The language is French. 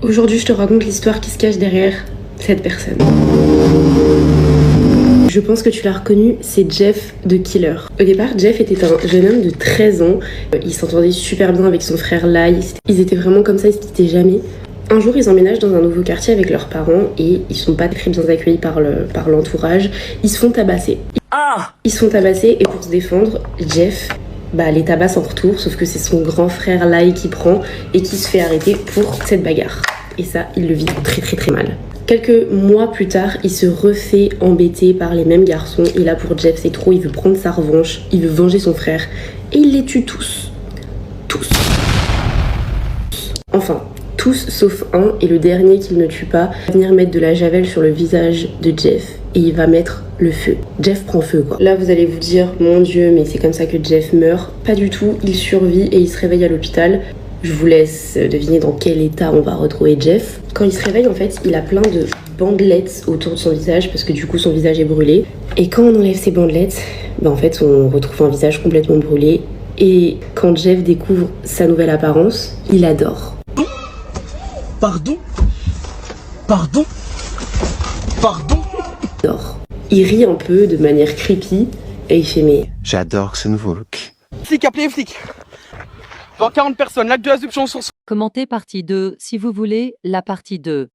Aujourd'hui, je te raconte l'histoire qui se cache derrière cette personne. Je pense que tu l'as reconnu, c'est Jeff de Killer. Au départ, Jeff était un jeune homme de 13 ans. Il s'entendait super bien avec son frère Lai. Ils étaient vraiment comme ça, ils se quittaient jamais. Un jour, ils emménagent dans un nouveau quartier avec leurs parents et ils sont pas très bien accueillis par l'entourage. Ils se font tabasser. Ils se font tabasser et pour se défendre, Jeff les tabasse en retour, sauf que c'est son grand frère Lai qui prend et qui se fait arrêter pour cette bagarre. Et ça, il le vit très très très mal. Quelques mois plus tard, il se refait embêter par les mêmes garçons et là pour Jeff, c'est trop, il veut prendre sa revanche, il veut venger son frère et il les tue tous. Tous. Enfin, tous sauf un, et le dernier qu'il ne tue pas va venir mettre de la javel sur le visage de Jeff et il va mettre le feu. Jeff prend feu quoi. Là vous allez vous dire, mon Dieu, mais c'est comme ça que Jeff meurt. Pas du tout, il survit et il se réveille à l'hôpital. Je vous laisse deviner dans quel état on va retrouver Jeff. Quand il se réveille, en fait, il a plein de bandelettes autour de son visage parce que du coup son visage est brûlé. Et quand on enlève ces bandelettes, en fait on retrouve un visage complètement brûlé. Et quand Jeff découvre sa nouvelle apparence, il adore. Pardon? Pardon? Pardon? Il rit un peu de manière creepy et il fait mais... J'adore ce nouveau look. Flic, appelez les flics. 40 personnes, lac de la Zupchon sur... Commentez partie 2 si vous voulez la partie 2.